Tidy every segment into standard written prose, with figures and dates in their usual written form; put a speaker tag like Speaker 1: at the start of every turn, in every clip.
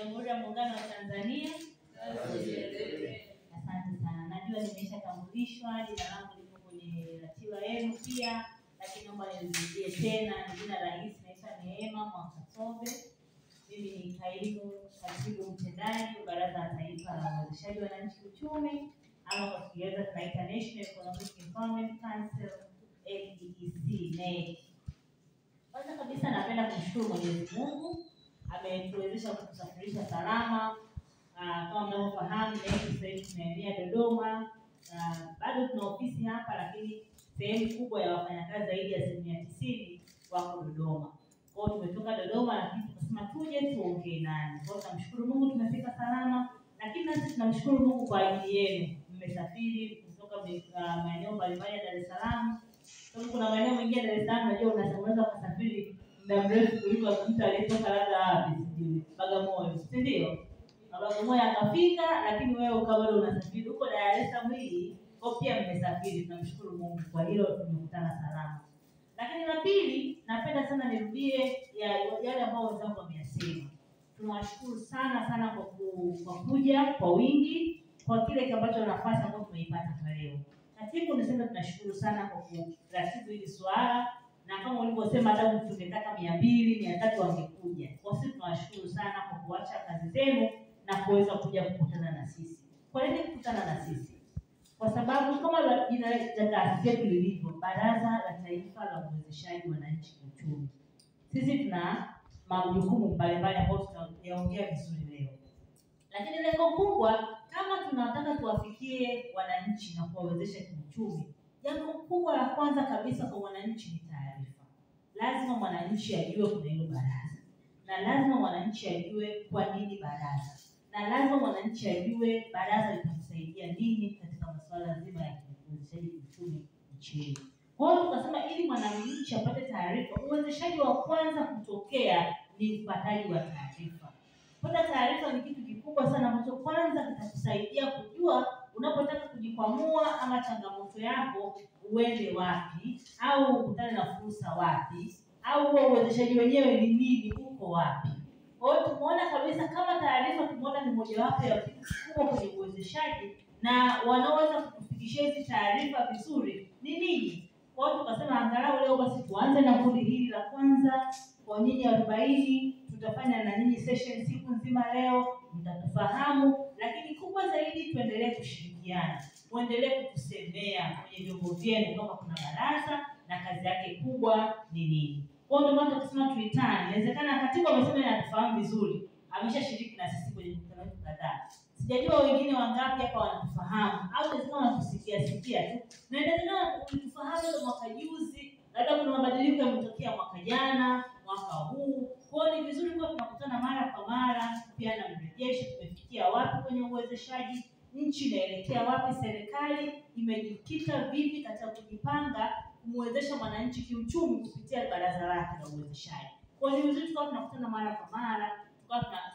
Speaker 1: Jamhuri ya Muungano wa Tanzania. Asante sana. Najua nimeshatambulishwa, jina langu liko kwenye ratiba yenu pia, lakini naomba nirudie tena. Jina rahisi, naitwa Neema Mwakasobe. Mimi ni katibu mtendaji wa Baraza la Taifa la Uwezeshaji Wananchi Kiuchumi, ama kwa Kiingereza tunaita National Economic Empowerment Council, NEC. Kwanza kabisa napenda kumshukuru Mwenyezi Mungu, ametuwezesha kutusafirisha salama. Kama mnavyofahamu, sasa hivi tunaelekea Dodoma. Bado tuna ofisi hapa, lakini sehemu kubwa ya wafanyakazi zaidi ya 90% wako Dodoma. Kwa hiyo tumetoka Dodoma, lakini tukasema tuje tuongee nanyi. Kwa hiyo tunamshukuru Mungu tumefika salama, lakini nasi tunamshukuru Mungu kwa ajili yenu. Mmesafiri kutoka maeneo mbalimbali ya Dar es Salaam. Kwa kuna maeneo mengine Dar es Salaam najua unaweza kusafiri muda mrefu kuliko mtu aliyetoka labda wapi sijui Bagamoyo, si ndio? Bagamoyo akafika, lakini wewe ukawa bado unasafiri huko Dar es Salaam hii, kwa pia mmesafiri. Tunamshukuru Mungu kwa hilo, tumekutana salama. Lakini la pili, napenda sana nirudie yale ambao wenzangu wameyasema. Tunawashukuru sana kwa kuja kwa wingi, kwa kile ambacho nafasi ambayo tumeipata kwa leo. Katibu nisema tunashukuru sana kwa kuratibu hili swala, na kama ulivyosema hata tungetaka 200, 300 wangekuja. Kwa sisi tunawashukuru sana kwa kuacha kazi zenu na kuweza kuja kukutana na sisi. Kwa nini kukutana na sisi? Kwa sababu kama jina la taasisi yetu lilivyo, Baraza la Taifa la Uwezeshaji Wananchi Kiuchumi, sisi tuna majukumu mbalimbali ambayo tutayaongea vizuri leo. Lakini lengo kubwa, kama tunataka tuwafikie wananchi na kuwawezesha kiuchumi, jambo kubwa la kwanza kabisa kwa wananchi ni taarifa. Lazima mwananchi ajue kuna hilo baraza, na lazima mwananchi ajue kwa nini baraza, na lazima mwananchi ajue baraza litamsaidia nini katika masuala nzima ya uwezeshaji kiuchumi nchini. Kwa hiyo tukasema ili mwananchi apate taarifa, uwezeshaji wa kwanza kutokea ni upataji wa taarifa. Kupata taarifa ni kitu kikubwa sana ambacho kwanza kitakusaidia kujua unapotaka kujikwamua ama changamoto yako uende wapi, au ukutane na fursa wapi, au uwezeshaji wenyewe ni nini, uko wapi. Kwa hiyo tumeona kabisa kama taarifa tumeona ni mojawapo ya kitu kikubwa kwenye uwezeshaji, na wanaweza kutufikishia hizi taarifa vizuri ni nini. Kwa hiyo tukasema angalau leo basi tuanze na kundi hili la kwanza. Kwa nyinyi 40 tutafanya na nyinyi session siku nzima leo, mtatufahamu, lakini kubwa zaidi tuendelee kushirikiana. Muendelee kutusemea kwenye vyombo vyenu kama kuna baraza na kazi yake kubwa ni nini. Kwa hiyo ndio maana tunasema tuitane. Inawezekana katibu amesema anatufahamu vizuri, ameshashiriki na sisi kwenye mkutano wetu kadhaa. Sijajua wengine wangapi hapa wanatufahamu au inawezekana wanatusikia tu. Na inawezekana kutufahamu kwa mwaka juzi, labda kuna mabadiliko yametokea mwaka jana, mwaka huu. Kwa hiyo ni vizuri kwa tunakutana mara kwa mara, pia na mrejesho tumefikia wapi kwenye uwezeshaji, nchi inaelekea wapi, serikali imejikita vipi katika kujipanga kumwezesha mwananchi kiuchumi kupitia baraza lake la uwezeshaji. Kwa hiyo ni vizuri tunakutana mara kwa mara,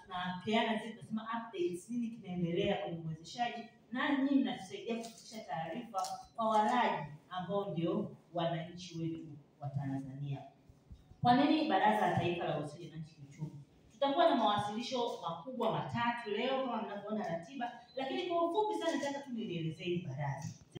Speaker 1: tunapeana zile tunasema updates, nini kinaendelea kwenye uwezeshaji, na nyinyi mnatusaidia kufikisha taarifa kwa walaji ambao ndio wananchi wetu wa Tanzania. Kwa nini Baraza la Taifa la Uwezeshaji Wananchi Kiuchumi? Tutakuwa na mawasilisho makubwa matatu leo kama mnavyoona ratiba, lakini kwa ufupi sana nataka tu nielezee baraza.